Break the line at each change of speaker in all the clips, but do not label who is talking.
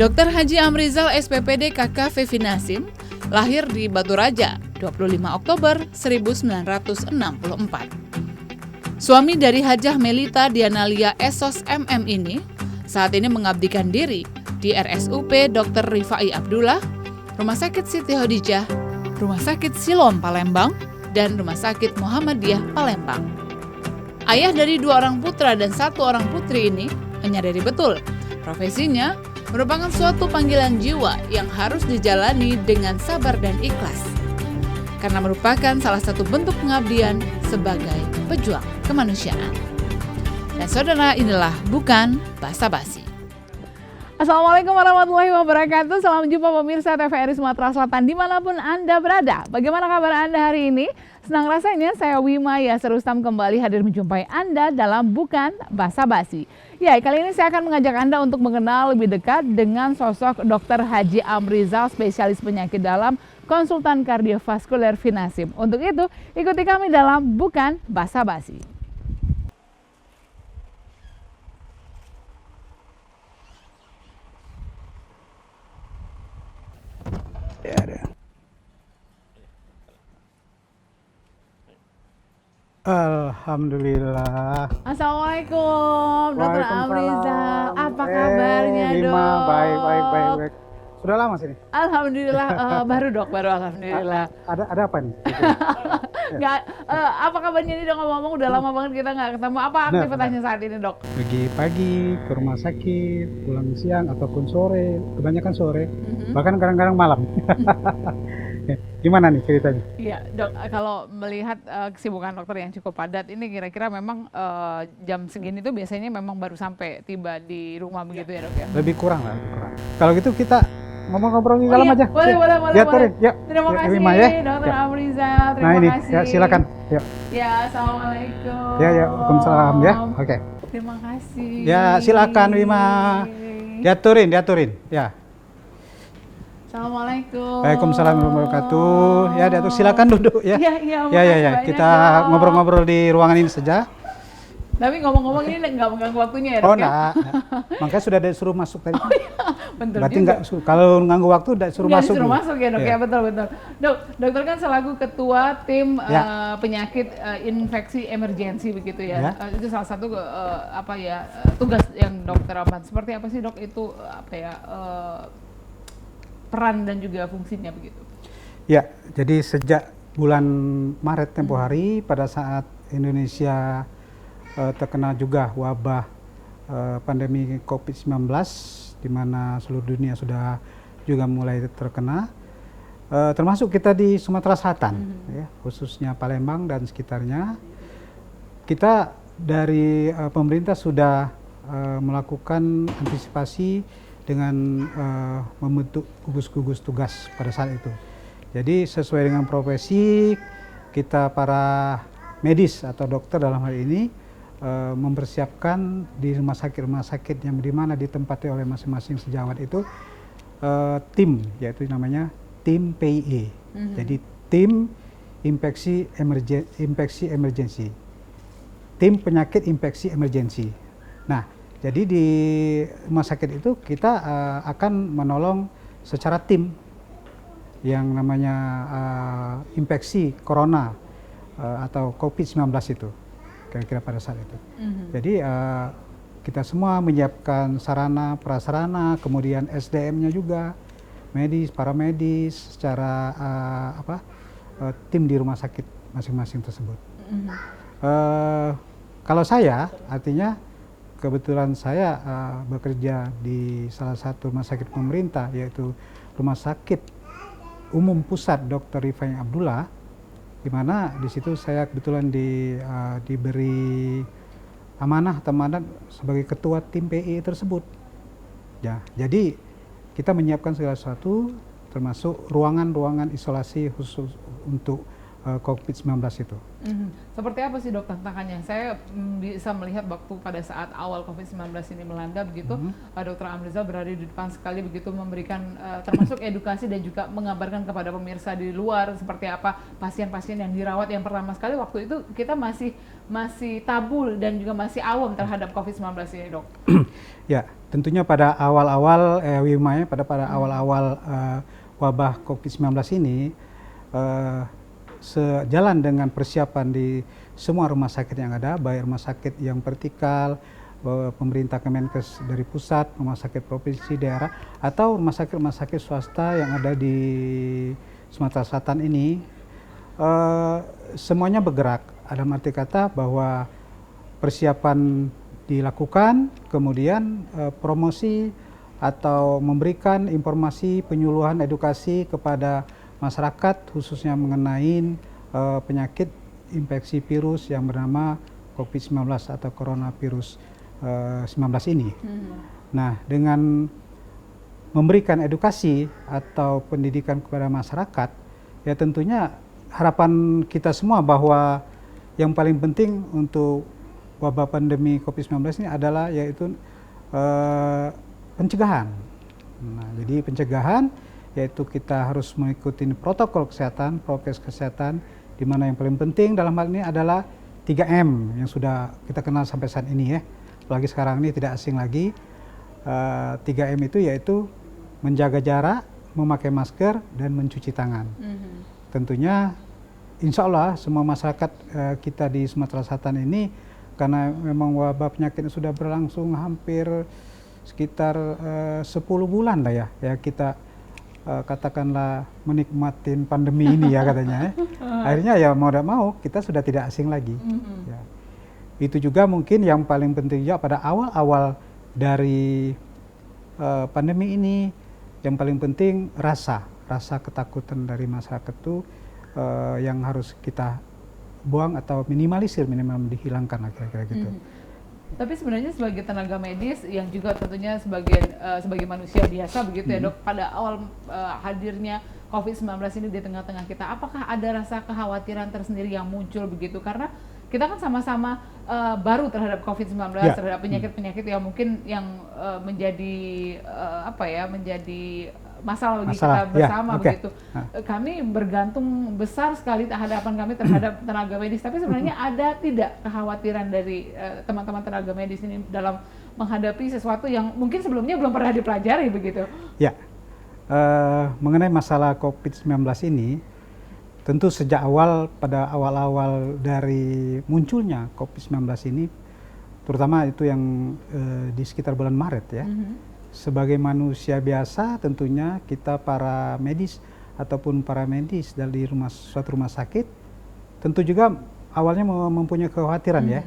Dr. Haji Amrizal SPPD KK Fevi Nasim lahir di Batu Raja 25 Oktober 1964. Suami dari Hajah Melita Dianalia Esos MM ini saat ini mengabdikan diri di RSUP Dr. Rifai Abdullah, Rumah Sakit Siti Hodijah, Rumah Sakit Siloam Palembang, dan Rumah Sakit Muhammadiyah Palembang. Ayah dari 2 orang putra dan 1 orang putri ini menyadari betul profesinya merupakan suatu panggilan jiwa yang harus dijalani dengan sabar dan ikhlas, karena merupakan salah satu bentuk pengabdian sebagai pejuang kemanusiaan. Dan saudara, inilah Bukan Basa-Basi.
Assalamualaikum warahmatullahi wabarakatuh. Salam jumpa pemirsa TVRI Sumatera Selatan dimanapun Anda berada. Bagaimana kabar Anda hari ini? Senang rasanya saya Wima Yasir Rustam kembali hadir menjumpai Anda dalam Bukan Basa-Basi. Ya, kali ini saya akan mengajak Anda untuk mengenal lebih dekat dengan sosok Dr. Haji Amrizal, spesialis penyakit dalam, konsultan kardiovaskuler Finasim. Untuk itu, ikuti kami dalam Bukan Basa-Basi.
Ya, ada. Alhamdulillah.
Assalamualaikum, Dr. Amrizal. Apa kabarnya,
Wima,
Dok?
baik. Sudah lama sini?
Alhamdulillah, baru Dok, alhamdulillah.
Ada apa nih?
Nggak, apa kabarnya nih Dok, ngomong udah lama banget kita nggak ketemu. Apa aktivitasnya saat ini, Dok?
Pergi pagi ke rumah sakit, pulang siang ataupun sore, kebanyakan sore, bahkan kadang-kadang malam. Gimana nih ceritanya?
Iya, Dok, kalau melihat kesibukan dokter yang cukup padat ini, kira-kira memang jam segini tuh biasanya memang baru sampai tiba di rumah begitu ya, Dok ya?
Lebih kurang. Kalau gitu kita ngomong-ngobrol di dalam aja.
Boleh.
Yuk.
Terima kasih,
Wima, ya.
Dr. Amrizal. Terima
Nah ini,
kasih.
ya silakan. Yuk.
Ya, assalamualaikum.
Ya, Waalaikumsalam ya. Oke.
Terima kasih.
Ya, silakan Wima. Diaturin. Ya.
Assalamualaikum.
Waalaikumsalam warahmatullahi wabarakatuh. Ya, diatur, silakan duduk ya.
Iya.
Ya. Kita ngobrol-ngobrol di ruangan ini saja.
Tapi ngomong-ngomong ini nggak mengganggu waktunya ya, Dok?
Oh, enggak. Makanya sudah disuruh masuk tadi.
Oh iya, betul.
Berarti
juga.
enggak, kalau nganggu waktu udah suruh
Nggak
masuk.
disuruh masuk ya, Dok?
Iya.
Ya, betul. Dok, dokter kan selaku ketua tim penyakit infeksi emergensi begitu ya. Itu salah satu tugas yang dokter aman. Seperti apa sih, Dok, itu peran dan juga fungsinya begitu? Ya,
jadi sejak bulan Maret tempoh hari pada saat Indonesia terkena juga wabah pandemi COVID-19, di mana seluruh dunia sudah juga mulai terkena, termasuk kita di Sumatera Selatan, ya, khususnya Palembang dan sekitarnya. Kita dari pemerintah sudah melakukan antisipasi dengan membentuk gugus-gugus tugas pada saat itu. Jadi sesuai dengan profesi, kita para medis atau dokter dalam hal ini mempersiapkan di rumah sakit yang dimana ditempati oleh masing-masing sejawat itu tim, yaitu namanya tim PIE. Jadi tim infeksi emergensi, tim penyakit infeksi emergensi. Nah, jadi di rumah sakit itu kita akan menolong secara tim yang namanya infeksi corona atau COVID-19 itu. Kira-kira pada saat itu. Jadi kita semua menyiapkan sarana, prasarana, kemudian SDM-nya juga, medis, para medis, secara tim di rumah sakit masing-masing tersebut. Kalau saya, artinya kebetulan saya bekerja di salah satu rumah sakit pemerintah, yaitu Rumah Sakit Umum Pusat Dr. Rifai Abdullah, di mana di situ saya kebetulan diberi amanah sebagai ketua tim PI tersebut. Ya, jadi kita menyiapkan segala sesuatu, termasuk ruangan-ruangan isolasi khusus untuk COVID-19 itu.
Seperti apa sih dok tantangannya? Saya bisa melihat waktu pada saat awal COVID-19 ini melanda begitu, Dr. Amrizal berada di depan sekali begitu memberikan termasuk edukasi dan juga mengabarkan kepada pemirsa di luar seperti apa pasien-pasien yang dirawat. Yang pertama sekali waktu itu kita masih tabu dan juga masih awam terhadap COVID-19 ini dok.
Ya, tentunya pada awal-awal Wimaya pada awal-awal wabah COVID-19 ini sejalan dengan persiapan di semua rumah sakit yang ada, baik rumah sakit yang vertikal, pemerintah Kemenkes dari pusat, rumah sakit provinsi, daerah, atau rumah sakit swasta yang ada di Sumatera Selatan ini, semuanya bergerak. Ada arti kata bahwa persiapan dilakukan, kemudian promosi atau memberikan informasi, penyuluhan, edukasi kepada masyarakat khususnya mengenai penyakit infeksi virus yang bernama COVID-19 atau coronavirus 19 ini. Nah, dengan memberikan edukasi atau pendidikan kepada masyarakat, ya tentunya harapan kita semua bahwa yang paling penting untuk wabah pandemi COVID-19 ini adalah yaitu pencegahan. Nah, jadi pencegahan yaitu kita harus mengikuti protokol kesehatan, prokes kesehatan, di mana yang paling penting dalam hal ini adalah 3M yang sudah kita kenal sampai saat ini ya. Apalagi sekarang ini tidak asing lagi. 3M itu yaitu menjaga jarak, memakai masker, dan mencuci tangan. Tentunya insya Allah semua masyarakat kita di Sumatera Selatan ini, karena memang wabah penyakitnya sudah berlangsung hampir sekitar 10 bulan lah ya kita katakanlah menikmatin pandemi ini ya katanya. Akhirnya ya mau tidak mau kita sudah tidak asing lagi. Ya. Itu juga mungkin yang paling penting juga pada awal-awal dari pandemi ini, yang paling penting rasa ketakutan dari masyarakat itu yang harus kita buang atau minimal dihilangkan lah kira-kira gitu.
Tapi sebenarnya sebagai tenaga medis yang juga tentunya sebagai manusia biasa begitu ya dok, pada awal hadirnya COVID-19 ini di tengah-tengah kita, apakah ada rasa kekhawatiran tersendiri yang muncul begitu? Karena kita kan sama-sama baru terhadap COVID-19, terhadap penyakit-penyakit yang mungkin menjadi menjadi masalah bagi kita bersama begitu. Kami bergantung besar sekali hadapan kami terhadap tenaga medis. Tapi sebenarnya ada tidak kekhawatiran dari teman-teman tenaga medis ini dalam menghadapi sesuatu yang mungkin sebelumnya belum pernah dipelajari begitu? Ya,
mengenai masalah COVID-19 ini, tentu sejak pada awal-awal dari munculnya COVID-19 ini, terutama itu yang di sekitar bulan Maret ya. Sebagai manusia biasa tentunya kita para medis ataupun para medis dari suatu rumah sakit tentu juga awalnya mempunyai kekhawatiran ya.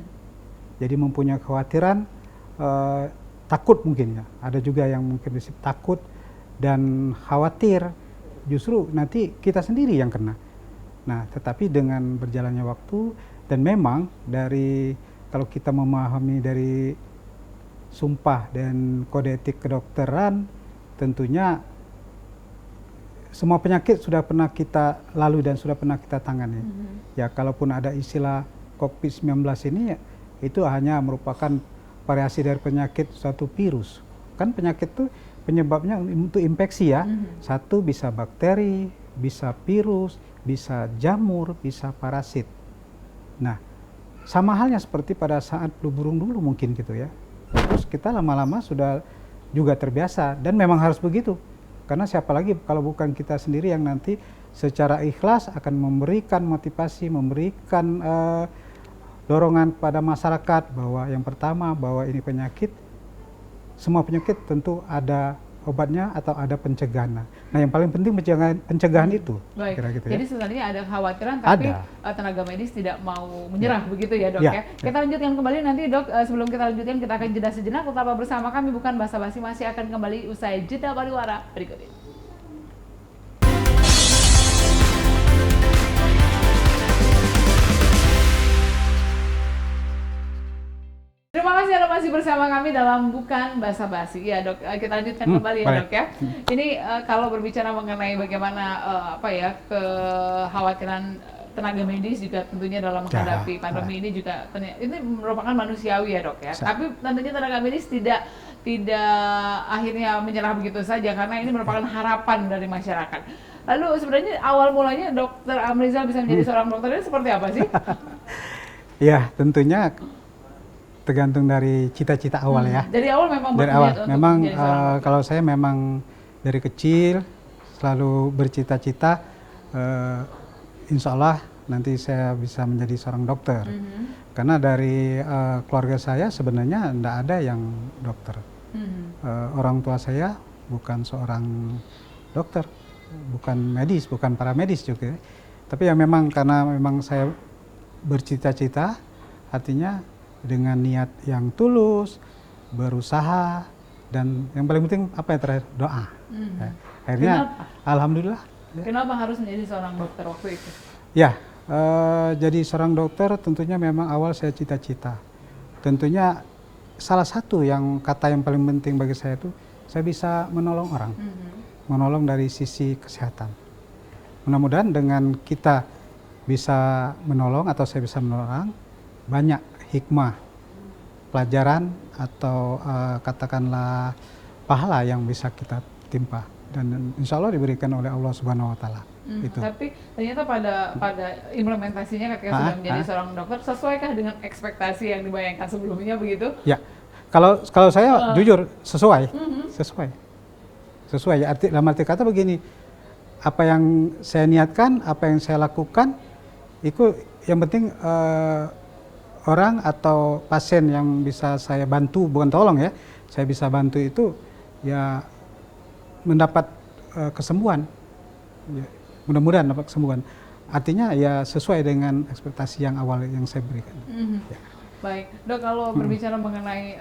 Jadi mempunyai kekhawatiran, takut mungkin ya. Ada juga yang mungkin takut dan khawatir justru nanti kita sendiri yang kena. Nah, tetapi dengan berjalannya waktu dan memang kalau kita memahami dari sumpah dan kode etik kedokteran, tentunya semua penyakit sudah pernah kita lalui dan sudah pernah kita tangani. Ya, kalaupun ada istilah COVID-19 ini, itu hanya merupakan variasi dari penyakit suatu virus. Kan penyakit itu penyebabnya untuk infeksi ya. Satu bisa bakteri, bisa virus, bisa jamur, bisa parasit. Nah, sama halnya seperti pada saat flu burung dulu mungkin gitu ya. Terus kita lama-lama sudah juga terbiasa dan memang harus begitu. Karena siapa lagi kalau bukan kita sendiri yang nanti secara ikhlas akan memberikan motivasi, memberikan dorongan pada masyarakat bahwa yang pertama bahwa ini penyakit, semua penyakit tentu ada obatnya atau ada pencegahan. Nah, yang paling penting pencegahan itu.
Baik.
Gitu
jadi
ya.
sebenarnya ada kekhawatiran, tapi tenaga medis tidak mau menyerah begitu ya dok ya. Kita lanjutkan kembali nanti dok. Sebelum kita lanjutkan, kita akan jeda sejenak. Tetaplah bersama kami, bukan basa-basi, masih akan kembali usai jeda pariwara berikut ini. Terima kasih Anda masih bersama kami dalam Bukan Basa-basi. Ya dok, kita lanjutkan kembali ya dok ya. Ini kalau berbicara mengenai bagaimana kekhawatiran tenaga medis juga tentunya dalam menghadapi pandemi ini juga ini merupakan manusiawi ya dok ya. Tapi tentunya tenaga medis tidak akhirnya menyerah begitu saja karena ini merupakan harapan dari masyarakat. Lalu sebenarnya awal mulanya Dokter Amrizal bisa menjadi seorang dokter ini seperti apa sih?
Ya tentunya tergantung dari cita-cita awal ya.
Dari awal memang
dari awal memang
kalau
saya memang dari kecil selalu bercita-cita insya Allah nanti saya bisa menjadi seorang dokter. Karena dari keluarga saya sebenarnya tidak ada yang dokter. Orang tua saya bukan seorang dokter, bukan medis, bukan paramedis juga. Tapi ya memang karena memang saya bercita-cita, artinya dengan niat yang tulus, berusaha, dan yang paling penting apa yang terakhir? Doa. Akhirnya alhamdulillah.
Kenapa harus menjadi seorang dokter waktu itu?
Ya, jadi seorang dokter tentunya memang awal saya cita-cita. Tentunya salah satu yang kata yang paling penting bagi saya itu saya bisa menolong orang, menolong dari sisi kesehatan. Mudah-mudahan dengan kita bisa menolong atau saya bisa menolong orang, banyak hikmah, pelajaran atau katakanlah pahala yang bisa kita timpa dan insya Allah diberikan oleh Allah Subhanahu Wa Taala. Itu.
Tapi ternyata pada implementasinya ketika sudah menjadi seorang dokter, sesuaikah dengan ekspektasi yang dibayangkan sebelumnya begitu?
Ya, kalau saya jujur sesuai. Ya, dalam arti kata begini, apa yang saya niatkan, apa yang saya lakukan, itu yang penting orang atau pasien yang bisa saya bantu, bukan tolong ya, saya bisa bantu itu ya mendapat kesembuhan. Ya, mudah-mudahan dapat kesembuhan. Artinya ya sesuai dengan ekspektasi yang awal yang saya berikan. Ya.
Baik, dok, kalau berbicara mengenai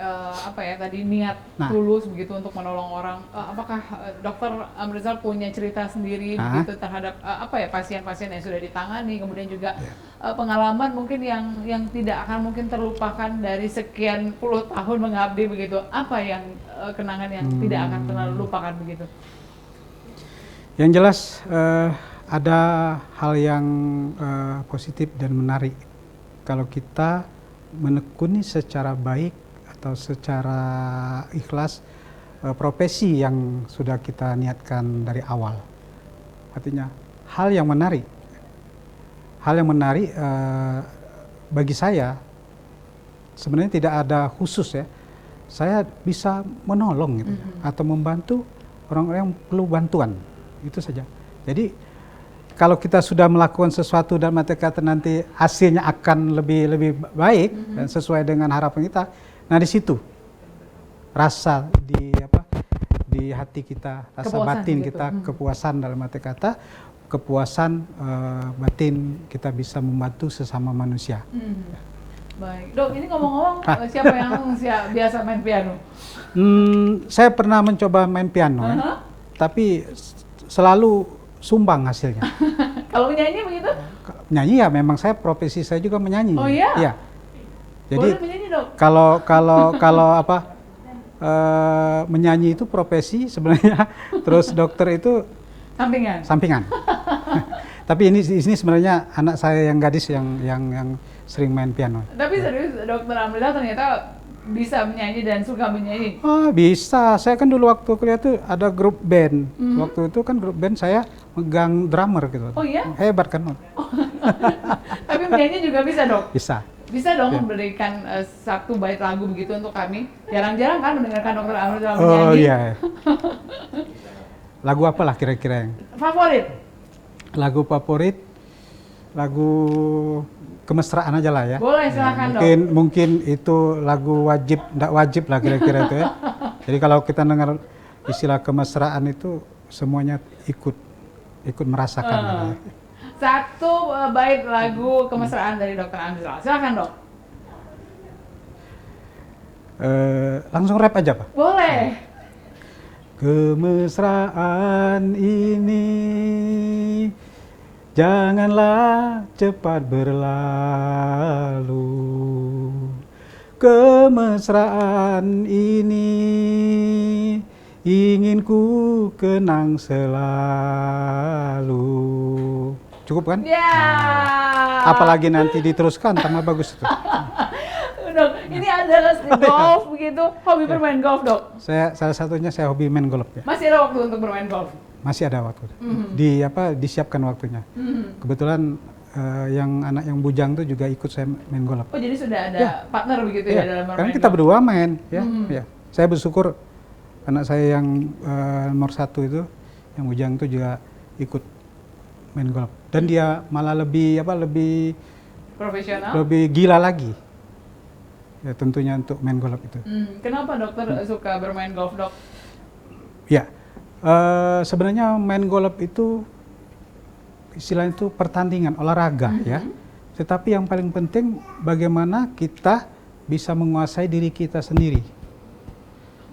tadi niat tulus begitu untuk menolong orang, apakah Dokter Amrizal punya cerita sendiri begitu terhadap pasien-pasien yang sudah ditangani, kemudian juga pengalaman mungkin yang tidak akan mungkin terlupakan dari sekian puluh tahun mengabdi begitu, apa yang kenangan yang tidak akan pernah lupakan begitu?
Yang jelas ada hal yang positif dan menarik kalau kita menekuni secara baik atau secara ikhlas profesi yang sudah kita niatkan dari awal. Artinya hal yang menarik bagi saya sebenarnya tidak ada khusus ya. Saya bisa menolong gitu, atau membantu orang-orang yang perlu bantuan, itu saja. Jadi kalau kita sudah melakukan sesuatu dan mata kata nanti hasilnya akan lebih baik dan sesuai dengan harapan kita, nah di situ rasa di hati kita, rasa kepuasan batin gitu. Kita kepuasan dalam arti kata kepuasan batin kita bisa membantu sesama manusia.
Baik, dok, ini ngomong-ngomong siapa yang biasa main piano?
Saya pernah mencoba main piano, tapi selalu sumbang hasilnya.
Kalau menyanyi begitu?
Nyanyi ya memang saya profesi saya juga menyanyi.
Oh iya?
Iya. Jadi
boleh menyanyi dong.
Kalau menyanyi itu profesi sebenarnya, terus dokter itu sampingan. Tapi ini sebenarnya anak saya yang gadis yang sering main piano.
Tapi serius Dokter Amrizal ternyata bisa menyanyi dan suka menyanyi?
Bisa. Saya kan dulu waktu kuliah tuh ada grup band. Waktu itu kan grup band saya megang drummer gitu.
Oh iya?
Hebat kan?
Tapi menyanyi juga bisa, dok?
Bisa.
Bisa dong memberikan satu bait lagu begitu untuk kami. Jarang-jarang kan mendengarkan Dokter Amrizal menyanyi.
Oh iya. Lagu apa lah kira-kira yang?
Favorit?
Lagu favorit? Lagu kemesraan aja lah ya.
Boleh, silakan dok.
Mungkin itu lagu wajib, enggak wajib lah kira-kira itu ya. Jadi kalau kita dengar istilah kemesraan itu semuanya ikut merasakan. Ya.
Satu bait lagu kemesraan dari Dokter Amrizal. Silakan dok.
Langsung rap aja Pak?
Boleh.
Kemesraan ini janganlah cepat berlalu. Kemesraan ini ingin ku kenang selalu. cukup kan?
Ya.
Apalagi nanti diteruskan tambah bagus itu.
Dok, ini ada golf begitu, hobi bermain golf, Dok?
Salah satunya saya hobi main golf ya.
Masih ada waktu untuk bermain golf?
Masih ada waktu. Disiapkan waktunya. Kebetulan yang anak yang bujang tuh juga ikut saya main golf.
Oh, jadi sudah ada partner begitu ya dalam bermain
kan kita
golf?
berdua main ya. Ya. Saya bersyukur anak saya yang nomor 1 itu, yang bujang itu juga ikut main golf. Dan dia malah lebih
Profesional?
lebih gila lagi. Ya tentunya untuk main golf itu.
Kenapa dokter suka bermain golf, Dok?
Ya, sebenarnya main golf itu istilahnya itu pertandingan, olahraga ya. Tetapi yang paling penting bagaimana kita bisa menguasai diri kita sendiri.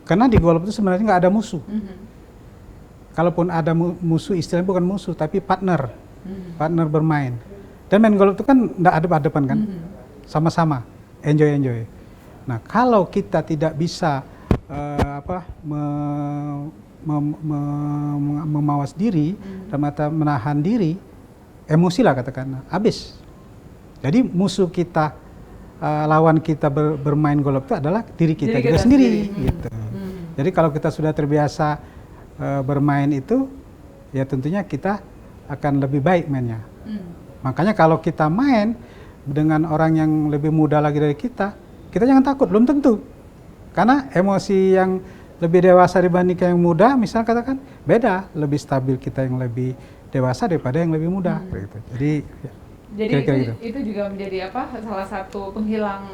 Karena di golf itu sebenarnya nggak ada musuh. Kalaupun ada musuh, istilahnya bukan musuh, tapi partner. Partner bermain. Dan main golf itu kan nggak hadap-hadapan kan. Sama-sama, enjoy. Nah, kalau kita tidak bisa memawas diri, menahan diri, emosi lah katakan, habis. Jadi musuh kita, lawan kita bermain golf itu adalah diri kita juga sendiri. Gitu. Jadi kalau kita sudah terbiasa bermain itu, ya tentunya kita akan lebih baik mainnya. Makanya kalau kita main dengan orang yang lebih muda lagi dari kita jangan takut, belum tentu. Karena emosi yang lebih dewasa dibandingkan yang muda, misalnya katakan, beda, lebih stabil kita yang lebih dewasa daripada yang lebih muda. Gitu. Jadi
Jadi itu juga menjadi salah satu penghilang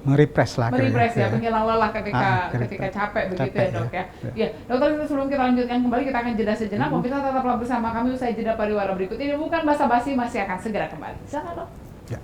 merepress lah.
Ya, penghilang lelah ketika capek begitu ya, Dok ya. Ya, dokter, sebelum kita lanjutkan kembali, kita akan jeda sejenak. Pemirsa tetaplah bersama kami usai jeda pariwara berikut ini. Bukan basa-basi, masih akan segera kembali. Silakan, Dok.
Ya.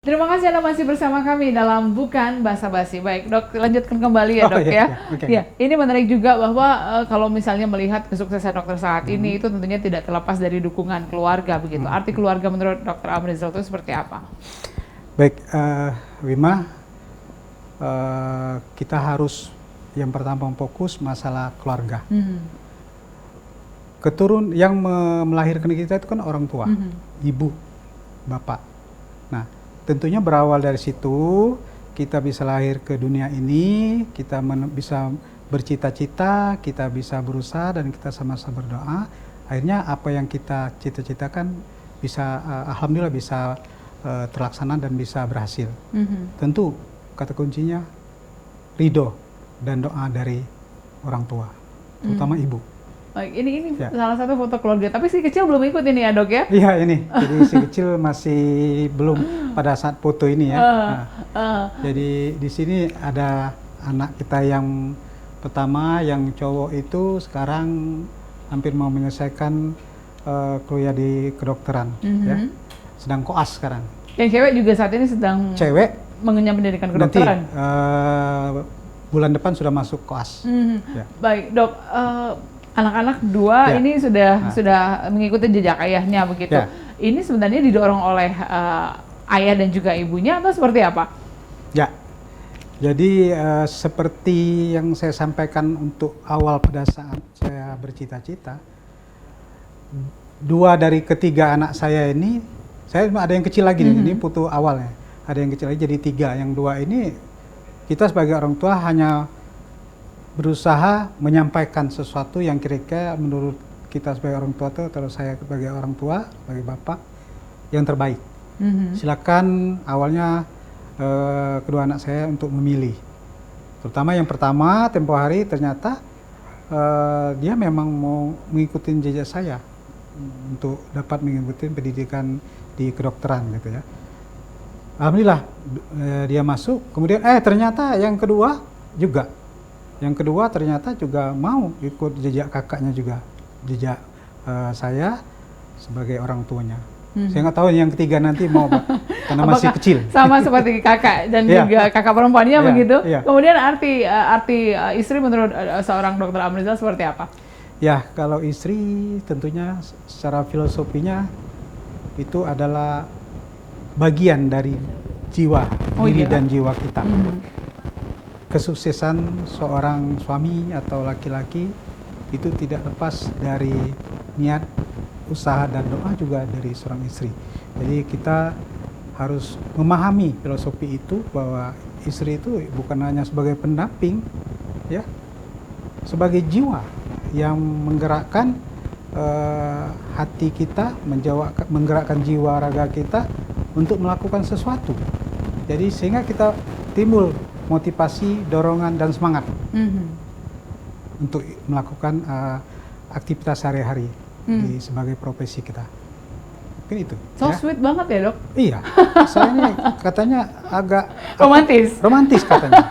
Terima kasih Anda masih bersama kami dalam Bukan Basa-basi. Baik, Dok, lanjutkan kembali ya, Dok ya.
Okay.
Ya, ini menarik juga bahwa kalau misalnya melihat kesuksesan dokter saat ini itu tentunya tidak terlepas dari dukungan keluarga begitu. Arti keluarga menurut Dr. Amrizal itu seperti apa?
Baik, Wima, kita harus yang pertama fokus masalah keluarga. Yang melahirkan kita itu kan orang tua, ibu, bapak. Nah, tentunya berawal dari situ kita bisa lahir ke dunia ini, kita bisa bercita-cita, kita bisa berusaha dan kita sama-sama berdoa. Akhirnya apa yang kita cita-citakan bisa, alhamdulillah bisa terlaksana dan bisa berhasil. Tentu kata kuncinya ridho dan doa dari orang tua, terutama ibu.
Baik, ini ya. Salah satu foto keluarga, tapi si kecil belum ikut ini ya, Dok ya?
Iya, ini. Jadi si kecil masih belum pada saat foto ini ya. Jadi di sini ada anak kita yang pertama, yang cowok itu sekarang hampir mau menyelesaikan kuliah di kedokteran, ya. Sedang koas sekarang.
Yang cewek juga saat ini sedang mengenyam pendidikan kedokteran.
Nanti bulan depan sudah masuk koas.
Ya. Baik, Dok. Anak-anak dua ini sudah mengikuti jejak ayahnya begitu. Ya. Ini sebenarnya didorong oleh ayah dan juga ibunya atau seperti apa? Ya,
jadi seperti yang saya sampaikan untuk awal pada saat saya bercita-cita, 2 dari ketiga anak saya ini, saya ada yang kecil lagi nih, ini foto awalnya, ada yang kecil lagi jadi 3, yang 2 ini kita sebagai orang tua hanya berusaha menyampaikan sesuatu yang kira-kira menurut kita sebagai orang tua itu, atau saya sebagai orang tua, sebagai bapak, yang terbaik. Silakan awalnya kedua anak saya untuk memilih. Terutama yang pertama, tempo hari ternyata dia memang mau mengikuti jejak saya untuk dapat mengikuti pendidikan di kedokteran gitu ya. Alhamdulillah dia masuk, kemudian ternyata yang kedua juga. Yang kedua ternyata juga mau ikut jejak kakaknya juga, jejak saya sebagai orang tuanya. Saya nggak tahu yang ketiga nanti mau apa, karena masih kecil.
Sama seperti kakak dan juga kakak perempuannya begitu. Kemudian arti istri menurut seorang Dr. Amrizal seperti apa?
Ya, kalau istri tentunya secara filosofinya itu adalah bagian dari jiwa,
Oh,
diri
iya.
dan jiwa kita.
Mhm.
Kesuksesan seorang suami atau laki-laki itu tidak lepas dari niat, usaha dan doa juga dari seorang istri. Jadi kita harus memahami filosofi itu bahwa istri itu bukan hanya sebagai pendamping, ya, sebagai jiwa yang menggerakkan hati kita, menggerakkan jiwa raga kita untuk melakukan sesuatu. Jadi sehingga kita timbul motivasi, dorongan dan semangat
Mhm.
untuk melakukan aktivitas sehari-hari sebagai profesi kita. Mungkin itu.
So
ya.
sweet banget ya, Dok.
Iya, soalnya katanya agak
Romantis.
katanya.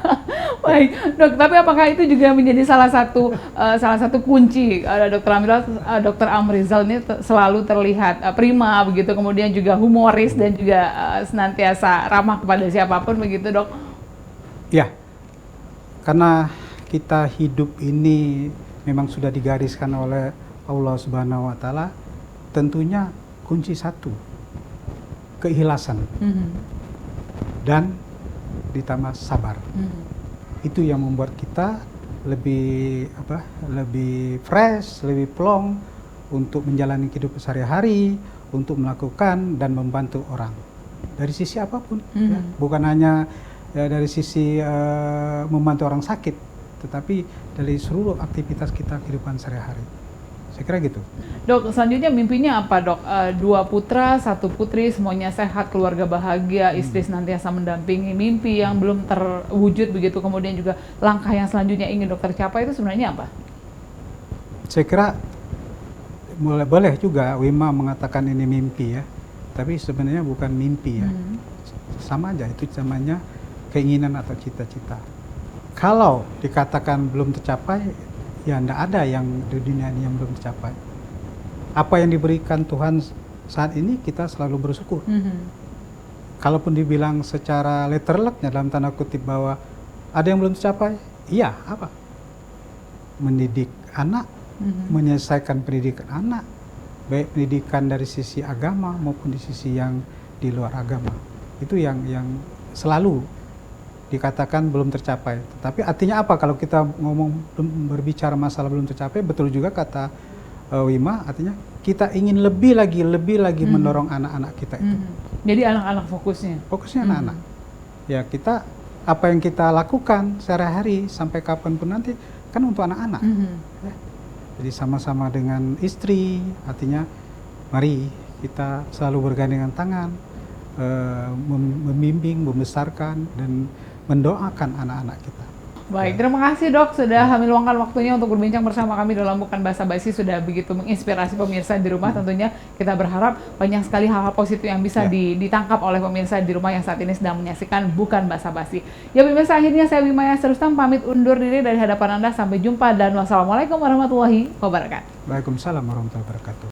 Baik, Dok, tapi apakah itu juga menjadi salah satu kunci Dr. Amrizal ini selalu terlihat prima begitu, kemudian juga humoris dan juga senantiasa ramah kepada siapapun begitu, Dok?
Ya, karena kita hidup ini memang sudah digariskan oleh Allah Subhanahu wa Ta'ala, tentunya kunci satu, keikhlasan dan ditambah sabar. Itu yang membuat kita lebih fresh, lebih plong untuk menjalani kehidupan sehari-hari, untuk melakukan dan membantu orang dari sisi apapun, ya. Bukan hanya dari sisi membantu orang sakit, tetapi dari seluruh aktivitas kita kehidupan sehari-hari. Saya kira gitu.
Dok, selanjutnya mimpinya apa, Dok? 2 putra, 1 putri, semuanya sehat, keluarga bahagia, istri senantiasa mendampingi, mimpi yang belum terwujud begitu, kemudian juga langkah yang selanjutnya ingin dokter capai itu sebenarnya apa?
Saya kira boleh juga Wima mengatakan ini mimpi ya, tapi sebenarnya bukan mimpi ya. Sama aja, itu namanya keinginan atau cita-cita. Kalau dikatakan belum tercapai, ya tidak ada yang di dunia ini yang belum tercapai. Apa yang diberikan Tuhan saat ini kita selalu bersyukur. Kalaupun dibilang secara letterleknya dalam tanda kutip bahwa ada yang belum tercapai, iya apa? Mendidik anak, menyelesaikan pendidikan anak, baik pendidikan dari sisi agama maupun di sisi yang di luar agama. Itu yang selalu dikatakan belum tercapai. Tapi artinya apa kalau kita berbicara masalah belum tercapai? Betul juga kata Wima, artinya kita ingin lebih lagi mendorong anak-anak kita itu.
Jadi anak-anak fokusnya.
Fokusnya anak-anak. Ya kita apa yang kita lakukan sehari-hari sampai kapanpun nanti kan untuk anak-anak. Ya. Jadi sama-sama dengan istri, artinya mari kita selalu bergandengan tangan, membimbing, membesarkan dan mendoakan anak-anak kita.
Baik, terima kasih, Dok, sudah meluangkan waktunya untuk berbincang bersama kami dalam Bukan Basa-Basi, sudah begitu menginspirasi pemirsa di rumah. Tentunya kita berharap banyak sekali hal-hal positif yang bisa ditangkap oleh pemirsa di rumah yang saat ini sedang menyaksikan Bukan Basa-Basi. Ya pemirsa, akhirnya saya Wima Yasir Rustam pamit undur diri dari hadapan Anda. Sampai jumpa dan wassalamualaikum warahmatullahi wabarakatuh.
Waalaikumsalam warahmatullahi wabarakatuh.